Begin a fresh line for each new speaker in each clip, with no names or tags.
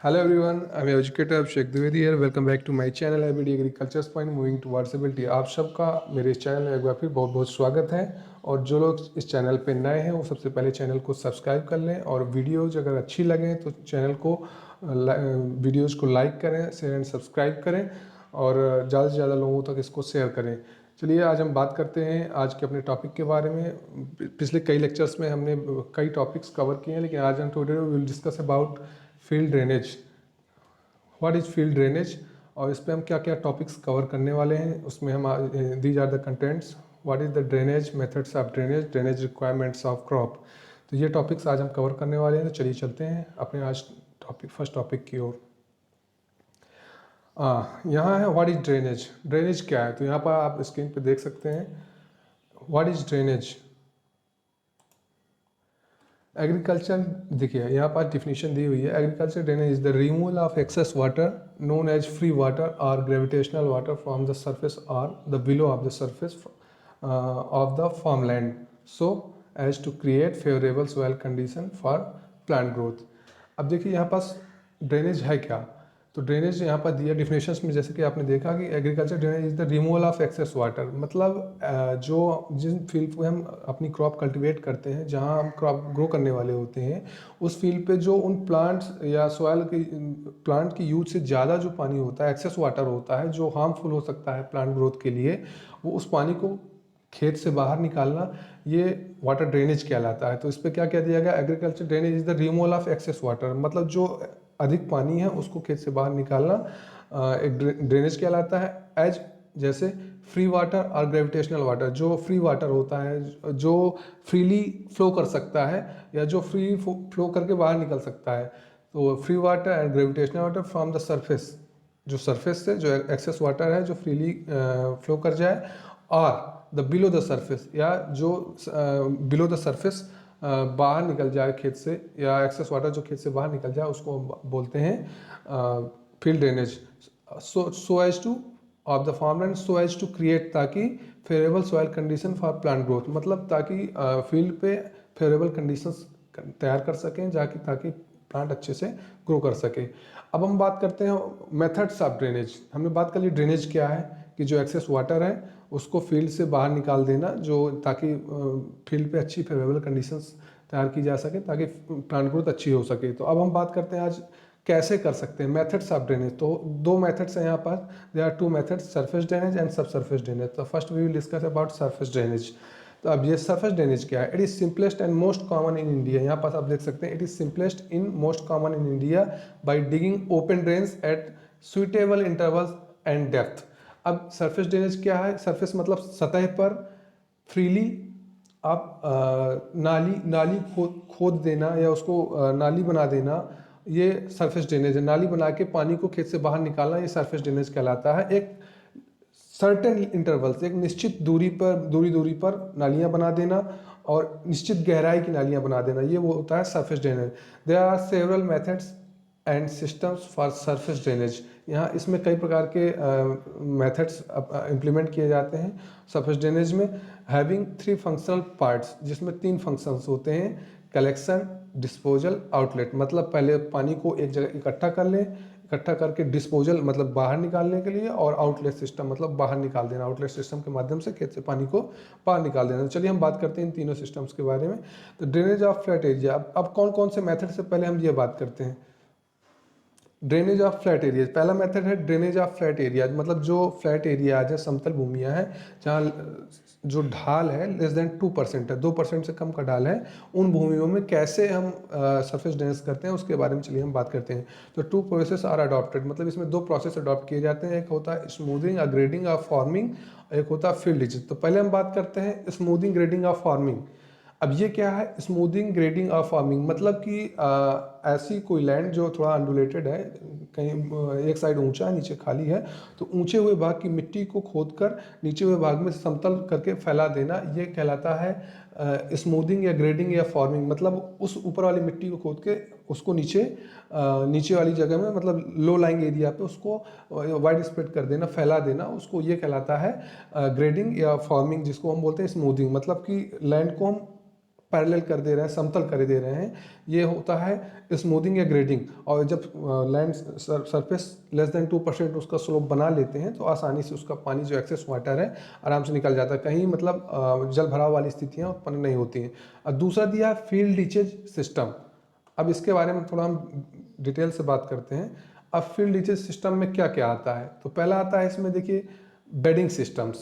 Hello everyone, I'm your educator Abhishek Dwivedi here. Welcome back to my channel IBD Agriculture Point Moving Towards Ability। आप सबका मेरे इस channel में एक बार फिर बहुत बहुत स्वागत है। और जो लोग इस चैनल पे नए हैं वो सबसे पहले चैनल को सब्सक्राइब कर लें और वीडियोज अगर अच्छी लगें तो चैनल को वीडियोज को लाइक करें, शेयर एंड सब्सक्राइब करें और ज़्यादा से ज़्यादा लोगों तक इसको शेयर करें। चलिए आज हम बात करते हैं आज के अपने टॉपिक के बारे में। पिछले कई लेक्चर्स में हमने कई टॉपिक्स कवर किए हैं, लेकिन आज हम today will discuss about field drainage. What is field drainage और इस पर हम क्या क्या टॉपिक्स कवर करने वाले हैं उसमें हम these are the contents. What is the drainage, methods of drainage, drainage requirements of crop. तो ये टॉपिक्स आज हम कवर करने वाले हैं। तो चलिए चलते हैं अपने आज फर्स्ट टॉपिक की ओर। यहाँ है व्हाट इज़ ड्रेनेज। ड्रेनेज क्या है? तो यहाँ पर आप स्क्रीन पे देख सकते हैं व्हाट इज़ ड्रेनेज। एग्रीकल्चर देखिए यहाँ पर डिफिनीशन दी हुई है। Agriculture drainage is the removal of excess water known as free water और gravitational water from the surface और the below of the surface of the farmland so as to create favourable soil condition for plant growth. अब देखिए यहाँ पास drainage है क्या। तो drainage यहाँ पर दिया डिफिनेशंस में, जैसे कि आपने देखा कि agriculture drainage is the removal of excess water. मतलब जो जिस फील्ड पे हम अपनी क्रॉप कल्टीवेट करते हैं, जहाँ हम क्रॉप ग्रो करने वाले होते हैं, उस फील्ड पे जो उन प्लांट्स या सॉइल की प्लांट की यूज से ज़्यादा जो पानी होता है, एक्सेस वाटर होता है जो हार्मफुल हो सकता है प्लांट ग्रोथ के लिए, वो उस पानी को खेत से बाहर निकालना, ये वाटर ड्रेनेज कहलाता है। तो इस पर क्या कह दिया गया, agriculture drainage is the removal of excess water. मतलब जो अधिक पानी है उसको खेत से बाहर निकालना एक ड्रेनेज कहलाता है। एज जैसे फ्री वाटर और ग्रेविटेशनल वाटर, जो फ्री वाटर होता है जो फ्रीली फ्लो कर सकता है या जो फ्री फ्लो करके बाहर निकल सकता है, तो free water and gravitational water from the surface, जो सरफेस से जो एक्सेस वाटर है जो फ्रीली फ्लो कर जाए, और द बिलो द सरफेस या जो बिलो द सरफेस बाहर निकल जाए खेत से, या एक्सेस वाटर जो खेत से बाहर निकल जाए उसको बोलते हैं field drainage. So as to of the farmland so as to create, ताकि favourable soil condition for plant growth, मतलब ताकि फील्ड पे फेवरेबल कंडीशंस तैयार कर सकें जाकि ताकि प्लांट अच्छे से ग्रो कर सके। अब हम बात करते हैं मेथड्स ऑफ ड्रेनेज। हमने बात कर ली ड्रेनेज क्या है, कि जो एक्सेस वाटर है उसको फील्ड से बाहर निकाल देना, जो ताकि फील्ड पे अच्छी फेवरेबल कंडीशंस तैयार की जा सके ताकि प्लांट ग्रोथ अच्छी हो सके। तो अब हम बात करते हैं आज कैसे कर सकते हैं मेथड्स ऑफ ड्रेनेज। तो दो मेथड्स हैं यहाँ पर, there are two methods, surface drainage and sub surface drainage. तो first we will discuss about surface drainage. तो अब ये सरफेस ड्रेनेज क्या है? It is simplest and most common in India. यहाँ पास आप देख सकते हैं it is simplest in most common in India by digging open drains at suitable intervals and depth. अब सरफेस ड्रेनेज क्या है? सरफेस मतलब सतह पर फ्रीली आप नाली खोद देना या उसको नाली बना देना, ये सरफेस ड्रेनेज है। नाली बना के पानी को खेत से बाहर निकालना, ये सरफेस ड्रेनेज कहलाता है। एक सर्टेन इंटरवल्स, एक निश्चित दूरी पर नालियां बना देना और निश्चित गहराई की नालियां बना देना, ये वो होता है surface drainage. There are several methods and systems for surface drainage. यहाँ इसमें कई प्रकार के मेथड्स इम्प्लीमेंट किए जाते हैं सरफेस ड्रेनेज में, हैविंग 3 फंक्शनल पार्ट्स, जिसमें 3 फंक्शंस होते हैं, कलेक्शन, डिस्पोजल, आउटलेट। मतलब पहले पानी को एक जगह इकट्ठा कर लें, इकट्ठा करके डिस्पोजल मतलब बाहर निकालने के लिए, और आउटलेट सिस्टम मतलब बाहर निकाल देना, आउटलेट सिस्टम के माध्यम से खेत से पानी को बाहर निकाल देना। तो चलिए हम बात करते हैं इन तीनों सिस्टम्स के बारे में। तो ड्रेनेज ऑफ फ्लैट एरिया, अब कौन कौन से मेथड से पहले हम ये बात करते हैं। ड्रेनेज ऑफ फ्लैट एरियाज, पहला मेथड है ड्रेनेज ऑफ फ्लैट एरियाज। मतलब जो फ्लैट एरियाज है, समतल भूमियाँ हैं जहाँ जो ढाल है लेस देन 2% है, 2% से कम का ढाल है, उन भूमियों में कैसे हम सरफेस ड्रेनेज करते हैं उसके बारे में चलिए हम बात करते हैं। तो 2 प्रोसेस आर अडॉप्टेड, मतलब इसमें 2 प्रोसेस अडॉप्ट किए जाते हैं। एक होता है स्मूथिंग और ग्रेडिंग ऑफ फॉर्मिंग, एक होता है फील्ड रीच। तो पहले हम बात करते हैं स्मूथिंग ग्रेडिंग ऑफ फॉर्मिंग। अब ये क्या है स्मूथिंग ग्रेडिंग ऑफ फार्मिंग? मतलब कि ऐसी कोई लैंड जो थोड़ा अंडुलेटेड है, कहीं एक साइड ऊंचा है नीचे खाली है, तो ऊंचे हुए भाग की मिट्टी को खोदकर नीचे हुए भाग में समतल करके फैला देना, ये कहलाता है स्मूथिंग या ग्रेडिंग या फॉर्मिंग। मतलब उस ऊपर वाली मिट्टी को खोद के उसको नीचे वाली जगह में, मतलब लो लाइंग एरिया पे उसको वाइड स्प्रेड कर देना, फैला देना, उसको ये कहलाता है ग्रेडिंग या फॉर्मिंग, जिसको हम बोलते हैं स्मूथिंग। मतलब कि लैंड को हम पैरेलल कर दे रहे हैं, समतल कर दे रहे हैं, ये होता है स्मूथिंग या ग्रेडिंग। और जब लैंड सरफेस लेस देन 2% उसका स्लोप बना लेते हैं तो आसानी से उसका पानी जो एक्सेस वाटर है आराम से निकल जाता है, कहीं मतलब जल भराव वाली स्थितियाँ उत्पन्न नहीं होती हैं। और दूसरा दिया है फील्ड लीचेज सिस्टम। अब इसके बारे में थोड़ा हम डिटेल से बात करते हैं। अब फील्ड लीचेज सिस्टम में क्या क्या आता है, तो पहला आता है इसमें देखिए बेडिंग सिस्टम्स।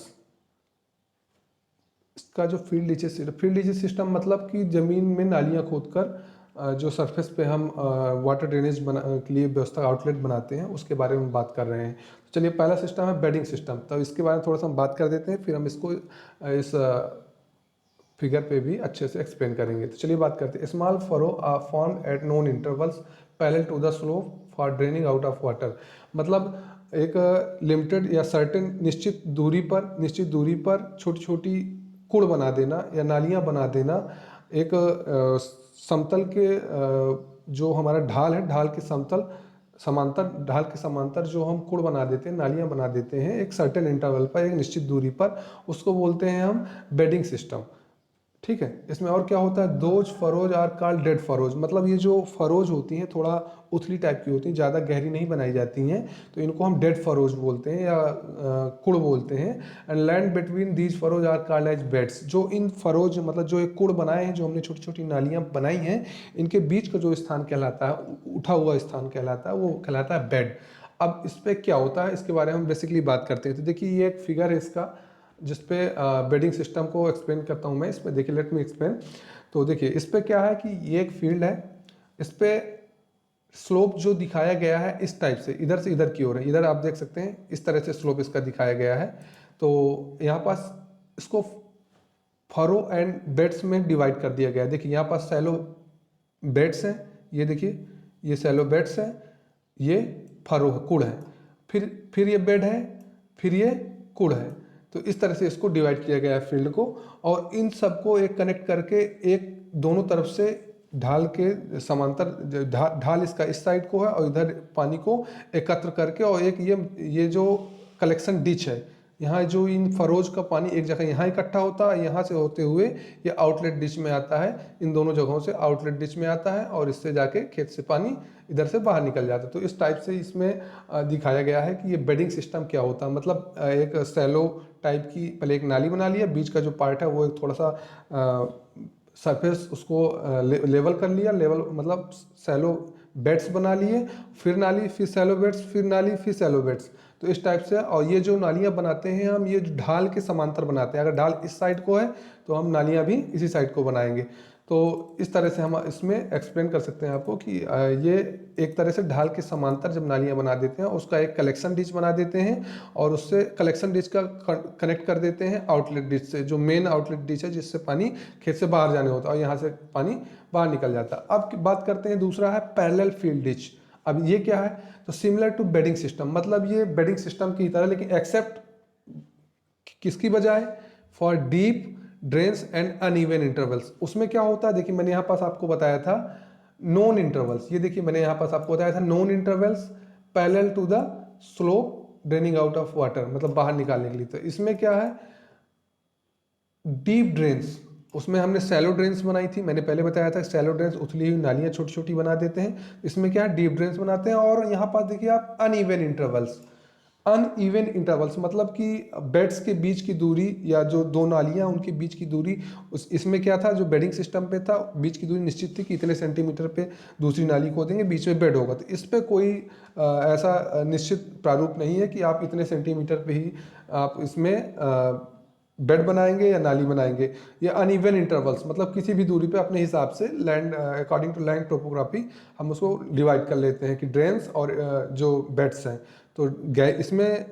इसका जो फील्ड लीचेज सिस्टम मतलब कि ज़मीन में नालियाँ खोदकर जो सरफेस पे हम वाटर ड्रेनेज के लिए व्यवस्था आउटलेट बनाते हैं उसके बारे में बात कर रहे हैं। तो चलिए पहला सिस्टम है बेडिंग सिस्टम, तो इसके बारे में थोड़ा सा हम बात कर देते हैं, फिर हम इसको इस फिगर पे भी अच्छे से एक्सप्लेन करेंगे। तो चलिए बात करते हैं। Small furrow are formed at known intervals parallel to the slope for draining out of water. मतलब एक लिमिटेड या सर्टेन निश्चित दूरी पर छोटी छोटी कुड़ बना देना या नालियाँ बना देना, एक समतल के जो हमारा ढाल है, ढाल के समांतर जो हम कुड़ बना देते हैं, नालियाँ बना देते हैं एक सर्टेन इंटरवल पर, एक निश्चित दूरी पर, उसको बोलते हैं हम बेडिंग सिस्टम। ठीक है। इसमें और क्या होता है, those furrows are called dead furrows. मतलब ये जो फरोज होती हैं थोड़ा उथली टाइप की होती हैं, ज़्यादा गहरी नहीं बनाई जाती हैं, तो इनको हम डेड फरोज बोलते हैं या कुड़ बोलते हैं। And land between these furrows are called as beds. जो इन फरोज मतलब जो एक कुड़ बनाए हैं, जो हमने छोटी छोटी नालियाँ बनाई हैं, इनके बीच का जो स्थान कहलाता है, उठा हुआ स्थान कहलाता है, वो कहलाता है बेड। अब इस पर क्या होता है इसके बारे में हम बेसिकली बात करते हैं। तो देखिए ये एक फिगर है इसका, जिसपे बेडिंग सिस्टम को एक्सप्लेन करता हूँ मैं। इसमें देखिए लेट मी एक्सप्लेन। तो देखिए इस पे क्या है कि ये एक फील्ड है, इस पे स्लोप जो दिखाया गया है इस टाइप से इधर की ओर है। इधर आप देख सकते हैं इस तरह से स्लोप इसका दिखाया गया है। तो यहाँ पास इसको फरो एंड बेड्स में डिवाइड कर दिया गया है। देखिए यहाँ पास सैलो बेड्स हैं, ये देखिए ये सैलो बेड्स हैं, ये फरो कुड़ है, फिर ये बेड है, फिर ये कुड़ है। तो इस तरह से इसको डिवाइड किया गया है फील्ड को, और इन सबको एक कनेक्ट करके एक दोनों तरफ से ढाल के समांतर ढाल इसका इस साइड को है और इधर पानी को एकत्र करके, और एक ये जो कलेक्शन डिच है, यहाँ जो इन फरोज का पानी एक जगह यहाँ इकट्ठा होता है, यहाँ से होते हुए ये आउटलेट डिच में आता है, इन दोनों जगहों से आउटलेट डिच में आता है, और इससे जाके खेत से पानी इधर से बाहर निकल जाता है। तो इस टाइप से इसमें दिखाया गया है कि ये बेडिंग सिस्टम क्या होता है। मतलब एक सैलो टाइप की पहले एक नाली बना लिया, बीच का जो पार्ट है वो एक थोड़ा सा सरफेस उसको लेवल कर लिया, लेवल मतलब सैलो बेड्स बना लिए, फिर नाली, फिर सैलो बेड्स, फिर नाली, फिर सैलो बेड्स। तो इस टाइप से, और ये जो नालियाँ बनाते हैं हम, ये ढाल के समांतर बनाते हैं। अगर ढाल इस साइड को है तो हम नालियाँ भी इसी साइड को बनाएंगे। तो इस तरह से हम इसमें एक्सप्लेन कर सकते हैं आपको कि ये एक तरह से ढाल के समांतर जब नालियाँ बना देते हैं, उसका एक कलेक्शन डिच बना देते हैं, और उससे कलेक्शन डिच का कनेक्ट कर देते हैं आउटलेट डिच से, जो मेन आउटलेट डिच है जिससे पानी खेत से बाहर जाने होता है, और यहाँ से पानी बाहर निकल जाता है। अब बात करते हैं, दूसरा है पैरेलल फील्ड डिच। अब ये क्या है, तो सिमिलर टू बेडिंग सिस्टम, मतलब ये बेडिंग सिस्टम की तरह, लेकिन एक्सेप्ट किसकी बजाय, for deep drains and uneven intervals. उसमें क्या होता है, देखिए मैंने यहाँ पास आपको बताया था नॉन इंटरवल्स, ये देखिए मैंने यहाँ पास आपको बताया था known intervals parallel to the slope draining out of water, मतलब बाहर निकालने के लिए। तो इसमें क्या है, डीप ड्रेन्स, उसमें हमने सैलो ड्रेन्स बनाई थी, मैंने पहले बताया था सैलो ड्रेन्स उथली हुई नालियाँ छोटी छोटी बना देते हैं। इसमें क्या है, डीप ड्रेन्स बनाते हैं। और यहाँ पास देखिए आप अनइवन इंटरवल्स, अनइवन इंटरवल्स मतलब कि बेड्स के बीच की दूरी, या जो दो नालियाँ उनके बीच की दूरी, इसमें क्या था, जो बेडिंग सिस्टम पे था बीच की दूरी निश्चित थी कि इतने सेंटीमीटर पे दूसरी नाली को देंगे, बीच में बेड होगा। तो इस पे कोई ऐसा निश्चित प्रारूप नहीं है कि आप इतने सेंटीमीटर पे ही आप इसमें बेड बनाएंगे या नाली बनाएंगे। ये अनइवन इंटरवल्स मतलब किसी भी दूरी पे अपने हिसाब से land according to land topography हम उसको डिवाइड कर लेते हैं कि ड्रेन्स और जो बेड्स हैं। तो इसमें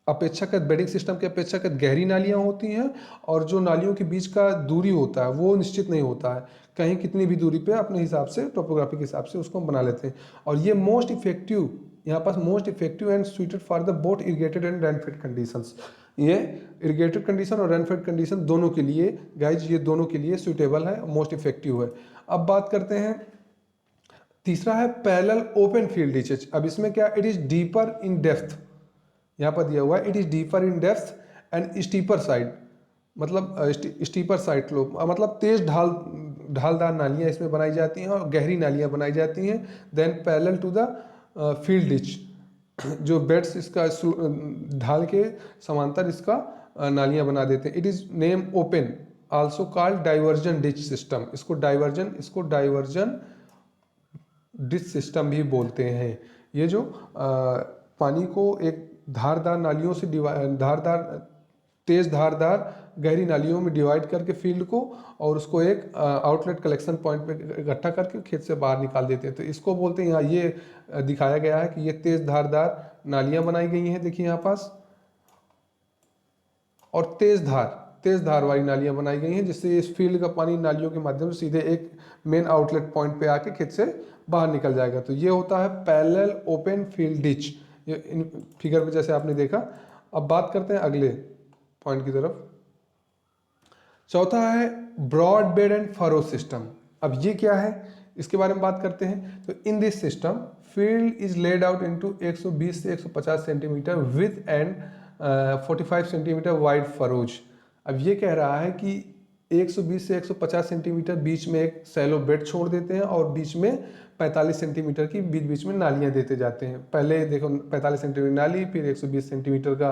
अपेक्षाकृत बेडिंग सिस्टम की अपेक्षाकृत गहरी नालियाँ होती हैं, और जो नालियों के बीच का दूरी होता है वो निश्चित नहीं होता है, कहीं कितनी भी दूरी पे अपने हिसाब से टोपोग्राफी के हिसाब से उसको हम बना लेते हैं। और ये मोस्ट इफेक्टिव, यहाँ पास most effective and suited for the both irrigated and rainfed conditions. ये इरिगेटेड कंडीशन और रेनफेड कंडीशन दोनों के लिए गाइज, ये दोनों के लिए सुइटेबल है, मोस्ट इफेक्टिव है। अब बात करते हैं, तीसरा है पैरेलल ओपन फील्ड डिचेज। अब इसमें क्या, it is deeper in depth, यहाँ पर दिया हुआ है it is deeper in depth and steeper side. मतलब स्टीपर साइड स्लोप, मतलब तेज ढालदार नालियाँ इसमें बनाई जाती हैं और गहरी नालियाँ बनाई जाती हैं। Then parallel to the field ditch, जो बेड्स इसका ढाल के समांतर इसका नालियाँ बना देते हैं। It is name open, also called diversion ditch system. इसको डाइवर्जन डिच सिस्टम भी बोलते हैं। ये जो पानी को एक धारदार नालियों से तेज धारदार गहरी नालियों में डिवाइड करके फील्ड को, और उसको एक आउटलेट कलेक्शन पॉइंट पे इकट्ठा करके खेत से बाहर निकाल देते हैं। तो इसको बोलते हैं, यहाँ ये दिखाया गया है कि ये तेज धारदार नालियाँ बनाई गई हैं, देखिए यहाँ पास, और तेज धार वाली नालियाँ बनाई गई हैं, जिससे इस फील्ड का पानी नालियों के माध्यम से सीधे एक मेन आउटलेट पॉइंट पे आके खेत से बाहर निकल जाएगा। तो ये होता है पैरेलल ओपन फील्ड डिच, ये इन फिगर में जैसे आपने देखा। अब बात करते हैं अगले पॉइंट की तरफ। चौथा है broad bed and furrow system. अब ये क्या है, इसके बारे में बात करते हैं। तो इन this system field is laid out into 120 से 150 centimetre with and 45 centimetre wide furrows. अब ये कह रहा है कि 120 से 150 सेंटीमीटर बीच में एक सैलो बेड छोड़ देते हैं और बीच में 45 सेंटीमीटर की बीच में नालियाँ देते जाते हैं। पहले देखो 45 सेंटीमीटर नाली, फिर 120 सेंटीमीटर का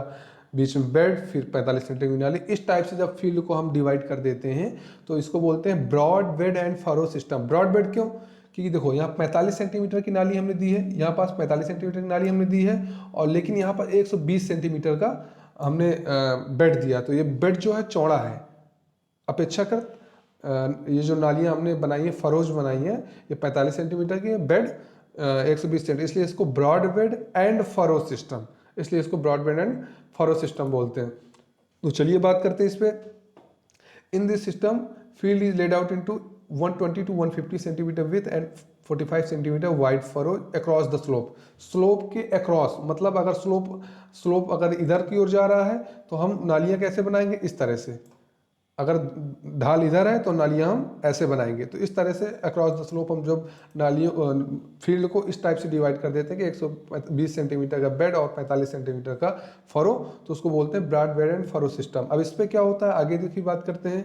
बीच में बेड, फिर 45 सेंटीमीटर नाली। इस टाइप से जब फील्ड को हम डिवाइड कर देते हैं तो इसको बोलते हैं broad bed and furrow system. Broad bed क्यों? क्योंकि देखो यहाँ 45 सेंटीमीटर की नाली हमने दी है, यहाँ पास 45 सेंटीमीटर की नाली हमने दी है, और लेकिन यहाँ पर 120 सेंटीमीटर का हमने बेड दिया। तो ये बेड जो है चौड़ा है अपेक्षाकृत। ये जो नालियाँ हमने बनाई हैं, फरोज बनाई हैं, ये 45 सेंटीमीटर की है, बेड 120 सेंटीमीटर, इसलिए इसको broad bed and furrow system, इसलिए इसको broad bed and furrow system बोलते हैं। तो चलिए बात करते हैं इस पे। In this system field is laid out into 120 to 150 centimetre with and 45 centimetre wide furrow across the slope. Slope के अक्रॉस, मतलब अगर स्लोप अगर इधर की ओर जा रहा है तो हम नालियाँ कैसे बनाएंगे, इस तरह से। अगर ढाल इधर है तो नालियाँ हम ऐसे बनाएंगे। तो इस तरह से अक्रॉस द स्लोप हम जब नालियों फील्ड को इस टाइप से डिवाइड कर देते हैं कि 120 सेंटीमीटर का बेड और 45 सेंटीमीटर का फरो, तो उसको बोलते हैं broad bed and furrow system. अब इस पर क्या होता है, आगे देखिए बात करते हैं।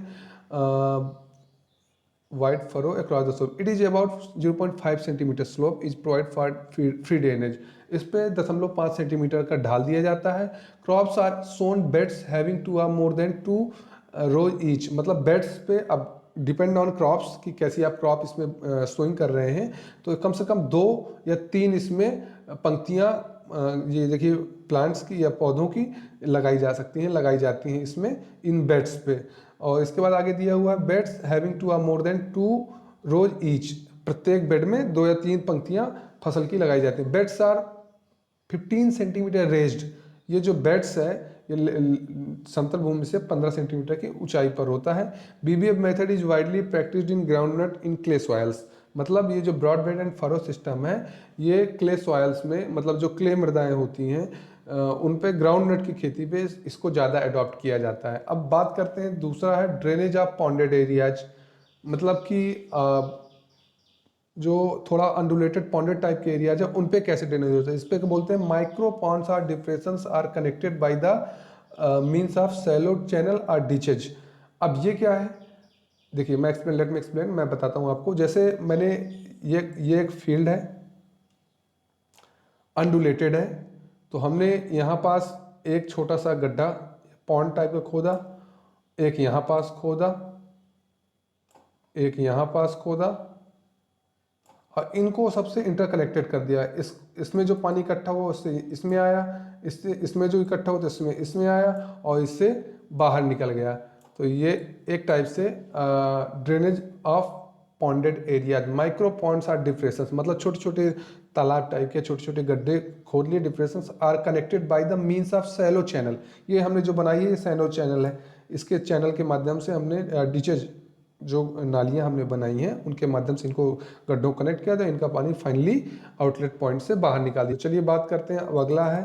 Wide furrow across the slope, it is about 0.5 centimetre slope is provide for free drainage. इस पे 0.5 सेंटीमीटर का ढाल दिया जाता है। Crops are sown beds having two or more than 2 rows each, मतलब बेड्स पे अब डिपेंड ऑन क्रॉप्स कि कैसी आप क्रॉप इसमें सोइंग कर रहे हैं, तो कम से कम 2 या 3 इसमें पंक्तियाँ ये देखिए प्लांट्स की या पौधों की लगाई जाती हैं इसमें, इन बेड्स पे। और इसके बाद आगे दिया हुआ है beds having two or more than 2 rows each, प्रत्येक बेड में 2 या 3 पंक्तियाँ फसल की लगाई जाती हैं। बेड्स आर 15 सेंटीमीटर रेज्ड, ये जो बेड्स है ये समतल भूमि से 15 सेंटीमीटर की ऊंचाई पर होता है। BBF method is widely practised in groundnut in clay soils, मतलब ये जो broad bed and furrow system है ये क्ले सॉइल्स में, मतलब जो क्ले मृदाएं होती हैं उन पे ग्राउंडनट की खेती पे इसको ज़्यादा अडॉप्ट किया जाता है। अब बात करते हैं, दूसरा है ड्रेनेज ऑफ पॉन्डेड एरियाज, मतलब कि जो थोड़ा अनडुलेटेड पॉन्डेड टाइप के एरियाज है उन पे कैसे ड्रेनेज होता है। इस पे बोलते हैं micro ponds or depressions are connected by the means of shallow channel or ditches. अब ये क्या है, देखिए लेट मी एक्सप्लेन, मैं बताता हूँ आपको। जैसे मैंने ये एक फील्ड है, अनडुलेटेड है, तो हमने यहाँ पास एक छोटा सा गड्ढा पॉन्ड टाइप का खोदा, एक यहाँ पास खोदा, एक यहाँ पास खोदा, और इनको सबसे इंटरकनेक्टेड कर दिया। इसमें जो पानी इकट्ठा हुआ उससे इसमें आया, इसमें जो इकट्ठा हुआ तो इसमें आया, और इससे बाहर निकल गया। तो ये एक टाइप से drainage of ponded area. Micro ponds or depressions, मतलब छोटे छोटे तालाब टाइप के छोटे छोटे गड्ढे खोद लिए। Depressions are connected by the means of shallow channel, ये हमने जो बनाई है ये सैलो चैनल है। इसके चैनल के माध्यम से हमने डिचेज, जो नालियाँ हमने बनाई हैं उनके माध्यम से इनको गड्ढों कनेक्ट किया था, इनका पानी फाइनली आउटलेट पॉइंट से बाहर निकाल दिया। चलिए बात करते हैं, अब अगला है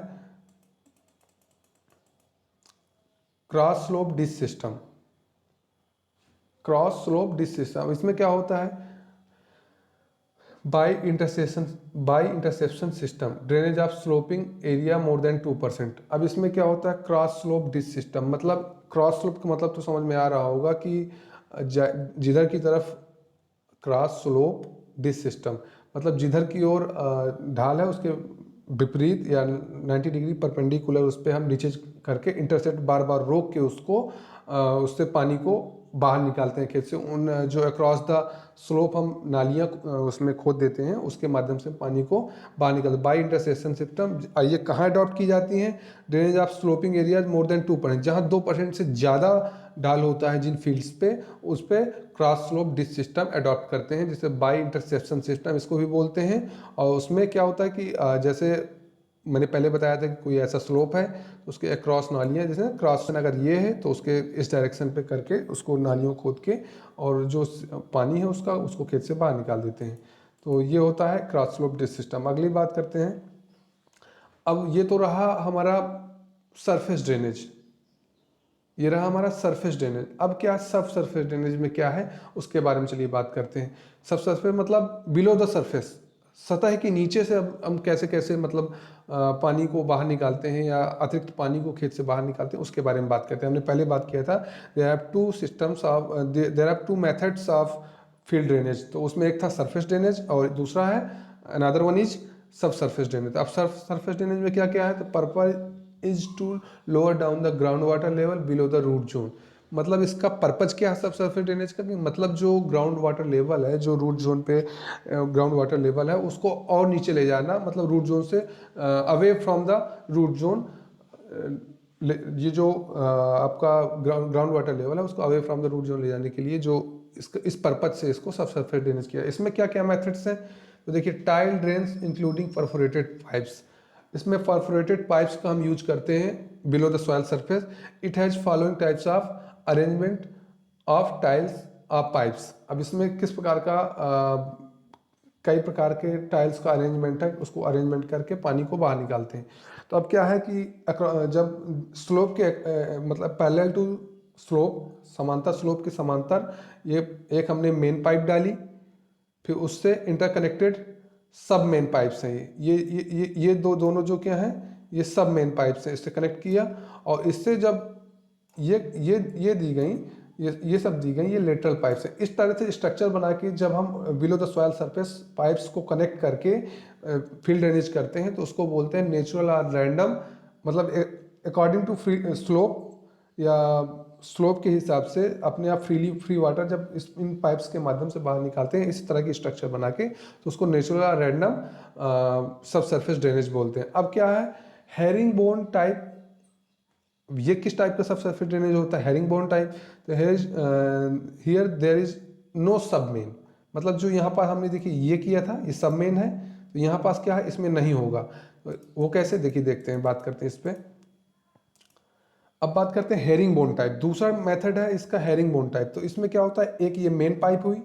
cross slope ditch system. Cross slope ditch system, इसमें क्या होता है, by interception system drainage of sloping area more than 2%। अब इसमें क्या होता है, क्रॉस स्लोप डिस सिस्टम, मतलब क्रॉस स्लोप का मतलब तो समझ में आ रहा होगा कि जिधर की तरफ क्रॉस स्लोप डिस सिस्टम, मतलब जिधर की ओर ढाल है उसके विपरीत या 90 डिग्री परपेंडिकुलर उस पर हम नीचे करके इंटरसेप्ट बार बार रोक के उसको उससे पानी को बाहर निकालते हैं खेत से। उन जो अक्रॉस द स्लोप हम नालियाँ उसमें खोद देते हैं, उसके माध्यम से पानी को बाहर निकालते। बाई इंटरसेप्शन सिस्टम ये कहाँ अडॉप्ट की जाती हैं, drainage of sloping areas more than 2%, जहाँ 2% से ज़्यादा ढाल होता है जिन फील्ड्स पे, उस पे cross slope this system adopt करते हैं, जिसे बाई इंटरसेप्शन सिस्टम इसको भी बोलते हैं। और उसमें क्या होता है कि जैसे मैंने पहले बताया था कि कोई ऐसा स्लोप है तो उसके अक्रॉस नालियाँ, जैसे क्रॉस सेक्शन अगर ये है तो उसके इस डायरेक्शन पे करके उसको नालियों खोद के और जो पानी है उसको खेत से बाहर निकाल देते हैं। तो ये होता है क्रॉस स्लोप डिस सिस्टम। अगली बात करते हैं, अब ये तो रहा हमारा सरफेस ड्रेनेज, ये रहा हमारा सरफेस ड्रेनेज। अब क्या सब सरफेस ड्रेनेज में क्या है उसके बारे में चलिए बात करते हैं। सब सरफेस मतलब बिलो द सरफेस, सतह के नीचे से अब हम कैसे कैसे मतलब पानी को बाहर निकालते हैं या अतिरिक्त पानी को खेत से बाहर निकालते हैं, उसके बारे में बात करते हैं। हमने पहले बात किया था there have two systems of, there have two methods of field drainage. तो उसमें एक था सरफेस ड्रेनेज और दूसरा है another one is sub surface drainage. अब सरफेस ड्रेनेज में क्या क्या है, तो purpose is to lower down the ground water level below the root zone. मतलब इसका पर्पज क्या है सब सरफेस ड्रेनेज का, मतलब जो ग्राउंड वाटर लेवल है, जो रूट जोन पे ग्राउंड वाटर लेवल है उसको और नीचे ले जाना, मतलब रूट जोन से away from the root zone. ये जो आपका ग्राउंड वाटर लेवल है उसको away from the root zone ले जाने के लिए जो इस पर्पज से इसको सब सरफेस ड्रेनेज किया। इसमें क्या क्या मेथड्स हैं, तो देखिए tile drains including perforated pipes. इसमें परफोरेटेड पाइप्स का हम यूज करते हैं below the soil surface. It has following types of arrangement of tiles of pipes. अब इसमें किस प्रकार का कई प्रकार के टाइल्स का अरेंजमेंट है, उसको अरेंजमेंट करके पानी को बाहर निकालते हैं। तो अब क्या है कि जब स्लोप के मतलब पैरेलल टू स्लोप, समांतर स्लोप के समांतर, ये एक हमने मेन पाइप डाली, फिर उससे इंटरकनेक्टेड सब मेन पाइप्स हैं। ये दोनों जो क्या हैं, ये सब मेन पाइप्स हैं, इससे कनेक्ट किया। और इससे जब ये दी गई, ये सब दी गई, ये लेटरल पाइप्स हैं। इस तरह से स्ट्रक्चर बना के जब हम below the soil surface pipes को कनेक्ट करके फील्ड ड्रेनेज करते हैं तो उसको बोलते हैं नेचुरल और रैंडम, मतलब अकॉर्डिंग टू स्लोप या स्लोप के हिसाब से अपने आप फ्री वाटर जब इन पाइप्स के माध्यम से बाहर निकालते हैं इस तरह की स्ट्रक्चर बना के, तो उसको नेचुरल और रैंडम सब सरफेस ड्रेनेज बोलते हैं। अब क्या है, हेरिंग बोन टाइप। ये किस टाइप का सब सरफेस ड्रेनेज होता है, हेरिंग बोन टाइप। तो हियर देयर इज नो सब मेन, मतलब जो यहाँ पर हमने देखिए ये किया था ये सब मेन है, तो यहाँ पास क्या है इसमें नहीं होगा। तो वो कैसे, देखिए देखते हैं, बात करते हैं इस पर। अब बात करते हैं हेरिंग बोन टाइप। दूसरा मेथड है इसका हेरिंग बोन टाइप। तो इसमें क्या होता है, एक ये मेन पाइप हुई।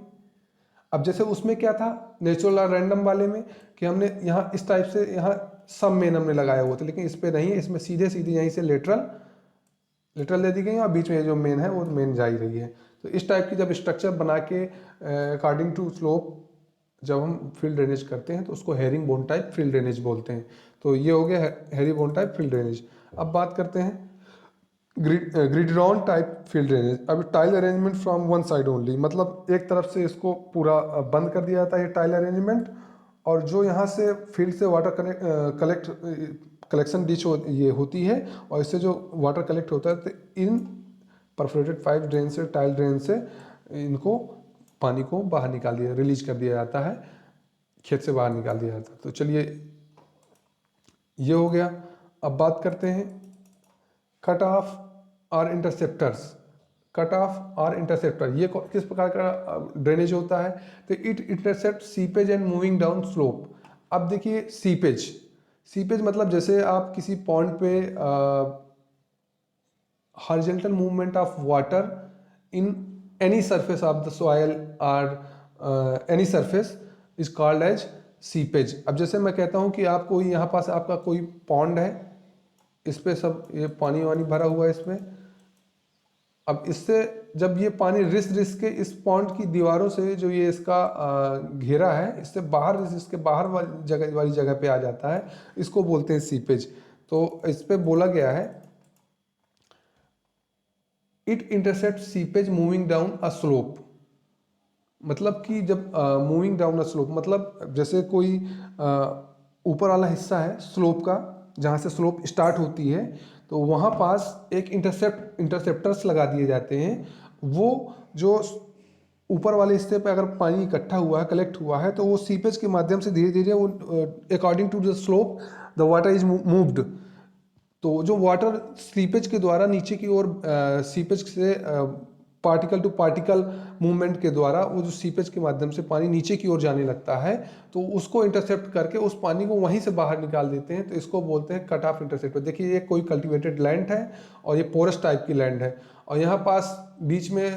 अब जैसे उसमें क्या था नेचुरल और रैंडम वाले में कि हमने यहाँ इस टाइप से यहाँ सब मेन हमने लगाया हुआ था, लेकिन इस पे नहीं है, इसमें सीधे सीधे यहीं से लेटरल दे दी गई और बीच में जो मेन है वो मेन जा ही रही है। तो इस टाइप की जब स्ट्रक्चर बना के अकॉर्डिंग टू स्लोप जब हम फील्ड ड्रेनेज करते हैं तो उसको herring bone type field drainage बोलते हैं। तो ये हो गया herring bone type field drainage. अब बात करते हैं ग्रिडरॉन टाइप फील्ड ड्रेनेज। अब tile arrangement from one side only, मतलब एक तरफ से इसको पूरा बंद कर दिया जाता है ये टाइल अरेंजमेंट, और जो यहाँ से फील्ड से वाटर कलेक्शन डिच ये होती है, और इससे जो वाटर कलेक्ट होता है तो इन परफोरेटेड पाइप ड्रेन से, टाइल ड्रेन से इनको पानी को बाहर निकाल दिया, रिलीज कर दिया जाता है, खेत से बाहर निकाल दिया जाता है। तो चलिए ये हो गया। अब बात करते हैं कट ऑफ और इंटरसेप्टर्स। कट ऑफ और इंटरसेप्टर ये किस प्रकार का ड्रेनेज होता है, तो it intercept seepage and moving down slope. अब देखिए सीपेज मतलब जैसे आप किसी पॉन्ड पे horizontal movement of water in any surface of the soil और any surface is called as seepage. अब जैसे मैं कहता हूँ कि आप कोई यहाँ पास आपका कोई पॉन्ड है, इस पे सब ये पानी वानी भरा हुआ है इसमें, अब इससे जब ये पानी रिस के इस पॉन्ड की दीवारों से जो ये इसका घेरा है, इससे बाहर, इसके बाहर वाली जगह पे आ जाता है, इसको बोलते हैं सीपेज। तो इस पे बोला गया है it intercept seepage moving down a slope. मतलब कि जब मूविंग डाउन अ स्लोप, मतलब जैसे कोई ऊपर वाला हिस्सा है स्लोप का, जहाँ से स्लोप स्टार्ट होती है, तो वहाँ पास एक इंटरसेप्टर्स लगा दिए जाते हैं। वो जो ऊपर वाले हिस्से पे अगर पानी इकट्ठा हुआ है, कलेक्ट हुआ है, तो वो सीपेज के माध्यम से धीरे धीरे वो according to the slope the water is moved. तो जो वाटर सीपेज के द्वारा नीचे की ओर, सीपेज से पार्टिकल टू पार्टिकल मूवमेंट के द्वारा वो जो सीपेज के माध्यम से पानी नीचे की ओर जाने लगता है, तो उसको इंटरसेप्ट करके उस पानी को वहीं से बाहर निकाल देते हैं। तो इसको बोलते हैं कट ऑफ इंटरसेप्टर। देखिए ये कोई कल्टिवेटेड लैंड है और ये पोरस टाइप की लैंड है, और यहाँ पास बीच में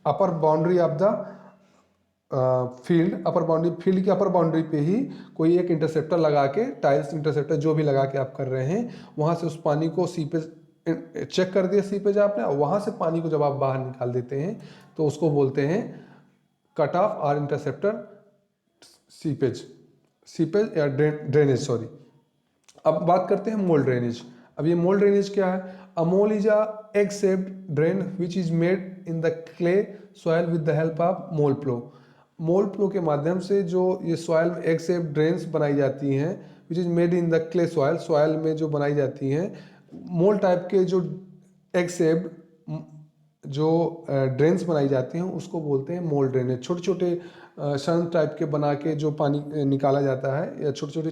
अपर boundary of the field, upper boundary, field की अपर बाउंड्री पे ही कोई एक इंटरसेप्टर लगा के, टाइल्स इंटरसेप्टर जो भी लगा के आप कर रहे हैं, वहाँ से उस पानी को सीपेज चेक कर दिया सीपेज आपने, और वहाँ से पानी को जब आप बाहर निकाल देते हैं तो उसको बोलते हैं कट ऑफ और इंटरसेप्टर सीपेज, सीपेज या ड्रेनेज, सॉरी। अब बात करते हैं मोल ड्रेनेज। अब ये मोल ड्रेनेज क्या है? A mole is a egg shaped drain which is made in the clay soil with the help of mole plough. Mole plough के माध्यम से जो ये सॉइल में एग शेप्ड ड्रेन्स बनाई जाती हैं, विच is made in the clay soil, soil में जो बनाई जाती हैं मोल टाइप के जो एग शेप्ड जो ड्रेन्स बनाई जाती हैं, उसको बोलते हैं मोल ड्रेनेज। छोटे छोटे सन टाइप के बना के जो पानी निकाला जाता है, या छोटे छोटे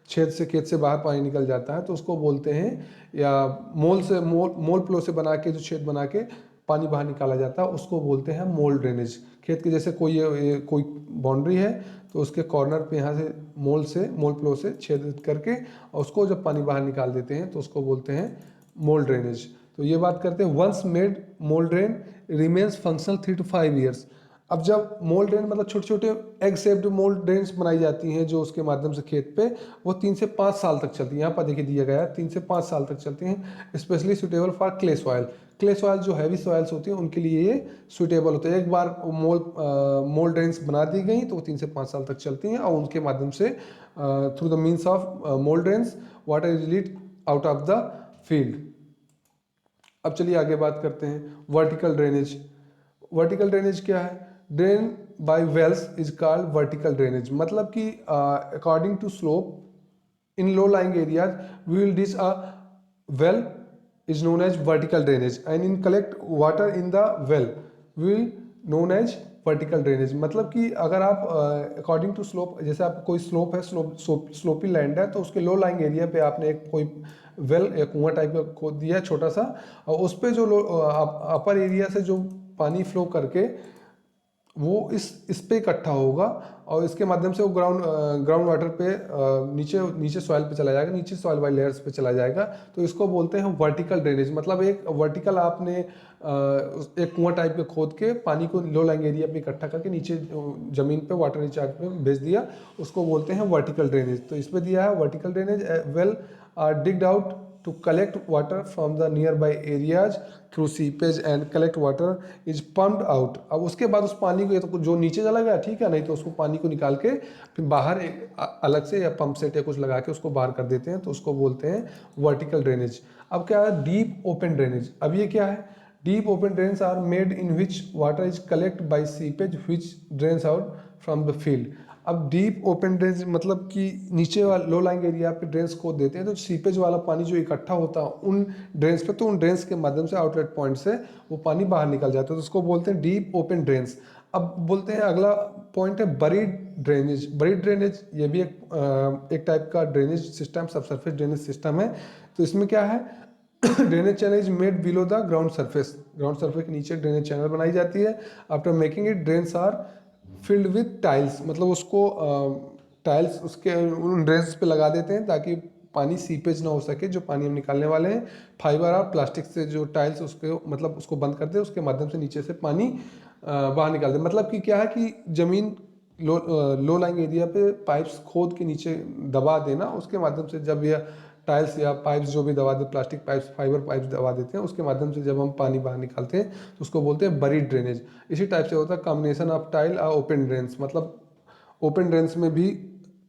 छेद से खेत से बाहर पानी निकल जाता है, तो उसको बोलते हैं, या मोल प्लो से बना के जो छेद बना के पानी बाहर निकाला जाता है, उसको बोलते हैं मोल ड्रेनेज। खेत के जैसे कोई बाउंड्री है, तो उसके कॉर्नर पे यहाँ से मोल प्लो से छेद करके और उसको जब पानी बाहर निकाल देते हैं, तो उसको बोलते हैं मोल ड्रेनेज। तो ये बात करते हैं once made mole drain remains functional 3 to 5 years। अब जब मोल ड्रेन मतलब छोटे छोटे एग शेप्ड मोल ड्रेन्स बनाई जाती हैं जो उसके माध्यम से खेत पे, वो 3 से 5 साल तक चलती हैं। यहाँ पर देखिए दिया गया है 3 से 5 साल तक चलती हैं। Specially suitable for clay soil. Clay soil जो हैवी सॉइल्स होती हैं उनके लिए ये सुटेबल होते हैं। एक बार मोल ड्रेन्स बना दी गई तो वो 3 से 5 साल तक चलती हैं, और उनके माध्यम से through the means of mole drains water is lead out of the field. अब चलिए आगे बात करते हैं वर्टिकल ड्रेनेज। वर्टिकल ड्रेनेज क्या है? Drain by wells is called vertical drainage. मतलब कि according to slope in low lying areas we will ditch a well is known as vertical drainage and in collect water in the well will known as vertical drainage। मतलब कि अगर आप according to slope, जैसे आप कोई slope है, sloppy land है, तो उसके लो लाइंग एरिया पे आपने एक कोई वेल या कुआं टाइप का खोद दिया है छोटा सा, और उस पे जो अपर एरिया से जो पानी फ्लो करके वो इस पे इकट्ठा होगा, और इसके माध्यम से वो ग्राउंड वाटर पे नीचे सॉइल पे चला जाएगा, नीचे सॉइल वाली लेयर्स पे चला जाएगा। तो इसको बोलते हैं वर्टिकल ड्रेनेज। मतलब एक वर्टिकल आपने एक कुआं टाइप के खोद के पानी को लो लाइंग एरिया पे इकट्ठा करके नीचे जमीन पे वाटर रिचार्ज पे भेज दिया, उसको बोलते हैं वर्टिकल ड्रेनेज। तो इसमें दिया है vertical drainage well are digged out to collect water from the nearby areas through seepage and collect water is pumped out। अब उसके बाद उस पानी को, तो जो नीचे चला गया ठीक है, नहीं तो उसको पानी को निकाल के फिर बाहर अलग से या पंप सेट या कुछ लगा के उसको बाहर कर देते हैं, तो उसको बोलते हैं वर्टिकल ड्रेनेज। अब क्या है? Deep open drainage. अब ये क्या है? Deep open drains are made in which water is collect by seepage which drains out from the field. अब डीप ओपन ड्रेन्स मतलब कि नीचे वाले लो लाइंग एरिया पे ड्रेन्स खोद देते हैं, तो सीपेज वाला पानी जो इकट्ठा होता है उन ड्रेन्स पे, तो उन ड्रेन्स के माध्यम से आउटलेट पॉइंट से वो पानी बाहर निकल जाता है, तो उसको बोलते हैं डीप ओपन ड्रेन्स। अब बोलते हैं अगला पॉइंट है बरीड ड्रेनेज। बरीड ड्रेनेज ये भी एक टाइप का drainage system, sub surface drainage system है। तो इसमें क्या है? Drainage channel is made below the ground surface. Ground surface के नीचे ड्रेनेज चैनल बनाई जाती है। After making it drains are filled with tiles. मतलब उसको टाइल्स उसके उन ड्रेन्स पे लगा देते हैं ताकि पानी सीपेज ना हो सके। जो पानी हम निकालने वाले हैं फाइबर और प्लास्टिक से जो टाइल्स उसके मतलब उसको बंद कर दे, उसके माध्यम से नीचे से पानी बाहर निकाल दे। मतलब कि क्या है कि जमीन लो लाइंग एरिया पे पाइप्स खोद के नीचे दबा देना, उसके माध्यम से जब यह टाइल्स या पाइप्स जो भी दबा दे, प्लास्टिक पाइप्स, फाइबर पाइप्स दबा देते हैं, उसके माध्यम से जब हम पानी बाहर निकालते हैं तो उसको बोलते हैं बरीड ड्रेनेज। इसी टाइप से होता है कॉम्बिनेशन ऑफ टाइल और ओपन ड्रेन्स, मतलब ओपन ड्रेन्स में भी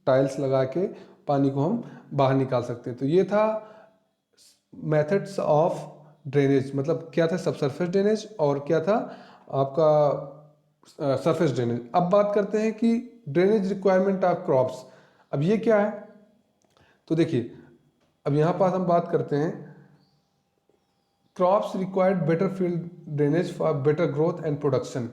टाइल्स लगा के पानी को हम बाहर निकाल सकते हैं। तो ये था मेथड्स ऑफ ड्रेनेज, मतलब क्या था सबसरफेस ड्रेनेज और क्या था आपका सरफेस ड्रेनेज। अब बात करते हैं कि ड्रेनेज रिक्वायरमेंट ऑफ क्रॉप्स। अब ये क्या है, तो देखिए अब यहाँ पास हम बात करते हैं crops required better field drainage for better growth and production.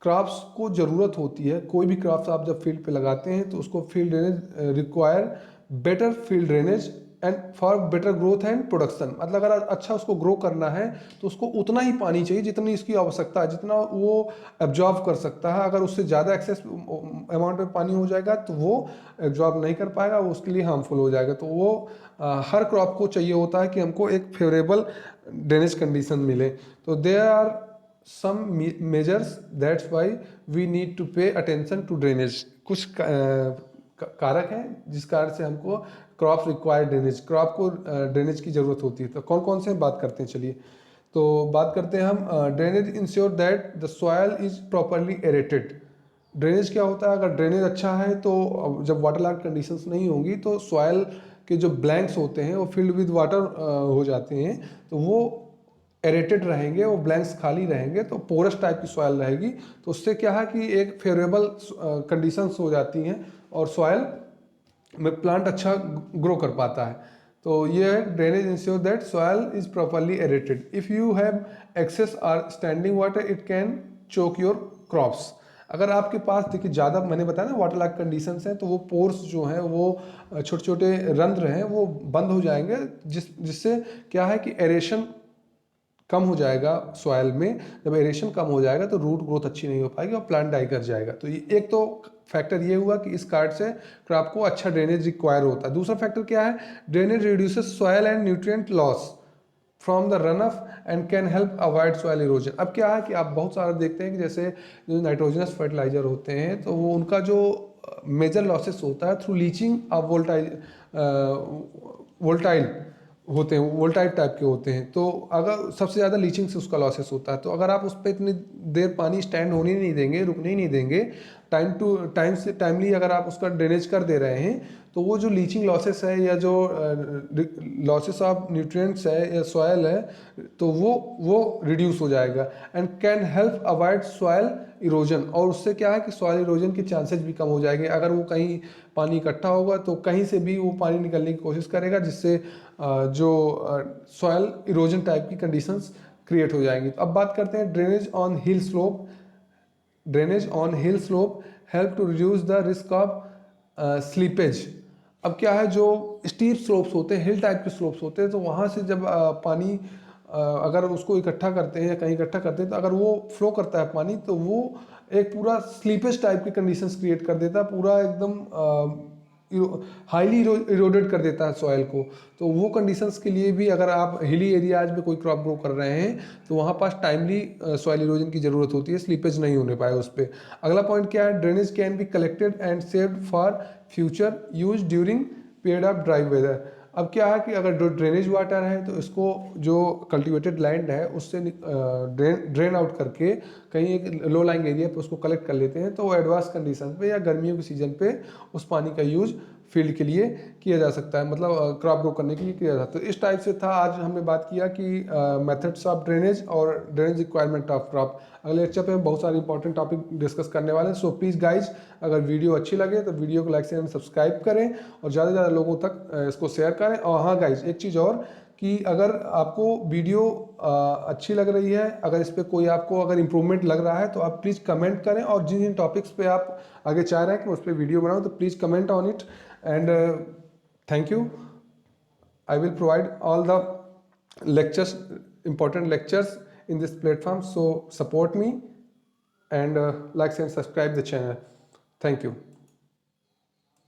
Crops को ज़रूरत होती है, कोई भी क्रॉप्स आप जब फील्ड पे लगाते हैं तो उसको field drainage require better field drainage and for better growth and production. मतलब अगर अच्छा उसको ग्रो करना है तो उसको उतना ही पानी चाहिए जितनी इसकी आवश्यकता है, जितना वो एब्जॉर्ब कर सकता है। अगर उससे ज़्यादा एक्सेस अमाउंट में पानी हो जाएगा तो वो एब्जॉर्ब नहीं कर पाएगा, वो उसके लिए हार्मफुल हो जाएगा। तो वो हर क्रॉप को चाहिए होता है कि हमको एक फेवरेबल ड्रेनेज कंडीशन मिले। तो there are some measures, that's why we need to pay attention to drainage। कुछ कारक हैं जिस कारण से हमको क्रॉप रिक्वायर्ड ड्रेनेज, क्रॉप को ड्रेनेज की ज़रूरत होती है। तो कौन कौन से बात करते हैं, चलिए तो बात करते हैं हम। Drainage ensure that the soil is properly aerated. Drainage क्या होता है, अगर ड्रेनेज अच्छा है तो जब वाटर लॉग कंडीशंस नहीं होंगी तो सॉयल के जो ब्लैंक्स होते हैं वो फिल्ड विद वाटर हो जाते हैं, तो वो एरेटेड रहेंगे, वो ब्लैंक्स खाली रहेंगे, तो पोरस टाइप की सॉयल रहेगी। तो उससे क्या है कि एक फेवरेबल कंडीशंस हो जाती हैं और सॉयल में प्लांट अच्छा ग्रो कर पाता है। तो ये है drainage ensure that soil is properly aerated. If you have excess or standing water it can choke your crops. अगर आपके पास देखिए ज़्यादा, मैंने बताया ना वाटर लॉग कंडीशंस हैं, तो वो पोर्स जो हैं वो छोटे छोटे रंध्र हैं वो बंद हो जाएंगे, जिससे क्या है कि एरेशन कम हो जाएगा सॉयल में। जब एरेशन कम हो जाएगा तो रूट ग्रोथ अच्छी नहीं हो पाएगी और प्लांट डाई कर जाएगा। तो ये एक तो फैक्टर ये हुआ कि इस कार्ड से क्रॉप को अच्छा ड्रेनेज रिक्वायर होता है। दूसरा फैक्टर क्या है, drainage reduces soil and nutrient loss from the run of and can help avoid soil erosion. अब क्या है कि आप बहुत सारा देखते हैं कि जैसे जो नाइट्रोजनस फर्टिलाइजर होते हैं तो वो उनका जो मेजर लॉसेस होता है थ्रू लीचिंग ऑफ वोल्टाइल होते हैं, वोल्टाइल टाइप के होते हैं। तो अगर सबसे ज़्यादा लीचिंग से उसका लॉसेस होता है, तो अगर आप उस पर इतनी देर पानी स्टैंड होने नहीं देंगे, रुकने ही नहीं देंगे, टाइमली अगर आप उसका ड्रेनेज कर दे रहे हैं तो वो जो लीचिंग लॉसेस है या जो लॉसेस ऑफ न्यूट्रिएंट्स है या सॉयल है तो वो रिड्यूस हो जाएगा and can help avoid soil erosion. और उससे क्या है कि सॉयल इरोजन के चांसेस भी कम हो जाएंगे। अगर वो कहीं पानी इकट्ठा होगा तो कहीं से भी वो पानी निकलने की कोशिश करेगा, जिससे जो सॉयल इरोजन टाइप की कंडीशंस क्रिएट हो जाएंगी। तो अब बात करते हैं drainage on hill slope. Drainage on hill slope help to reduce the risk of slippage. अब क्या है, जो स्टीप स्लोप्स होते हैं, हिल टाइप के स्लोप्स होते हैं, तो वहाँ से जब पानी अगर उसको इकट्ठा करते हैं या कहीं इकट्ठा करते हैं तो अगर वो फ्लो करता है पानी तो वो एक पूरा स्लीपेज टाइप की कंडीशंस क्रिएट कर देता है, पूरा एकदम हाईली इरोडेड कर देता है सॉइल को। तो वो कंडीशंस के लिए भी अगर आप हिली एरियाज में कोई क्रॉप ग्रो कर रहे हैं तो वहाँ पास टाइमली सॉइल इरोजन की ज़रूरत होती है, स्लीपेज नहीं होने पाए उस पर। अगला पॉइंट क्या है, drainage can be collected and saved for future use during period of dry weather. अब क्या है कि अगर जो ड्रेनेज वाटर है तो इसको जो कल्टीवेटेड लैंड है उससे ड्रेन आउट करके कहीं एक लो लाइंग एरिया पे उसको कलेक्ट कर लेते हैं, तो वो एडवांस कंडीशन पे या गर्मियों के सीजन पे उस पानी का यूज फील्ड के लिए किया जा सकता है, मतलब क्रॉप ग्रो करने के लिए किया जाता है। तो इस टाइप से था, आज हमने बात किया कि मेथड्स ऑफ ड्रेनेज और ड्रेनेज रिक्वायरमेंट ऑफ क्रॉप। अगले लेक्चर पे हम बहुत सारे इंपॉर्टेंट टॉपिक डिस्कस करने वाले हैं। सो प्लीज़ गाइज, अगर वीडियो अच्छी लगे तो वीडियो को लाइक शेयर सब्सक्राइब करें और ज़्यादा से ज़्यादा लोगों तक इसको शेयर करें। और हाँ गाइज, एक चीज़ और कि अगर आपको वीडियो अच्छी लग रही है, अगर इस पर कोई आपको अगर इम्प्रूवमेंट लग रहा है तो आप प्लीज़ कमेंट करें, और जिन जिन टॉपिक्स पे आप आगे चाह रहे हैं कि मैं उस पर वीडियो बनाऊँ तो please comment on it and thank you. I will provide all the lectures, important lectures in this platform. So support me and like and subscribe the channel. Thank you.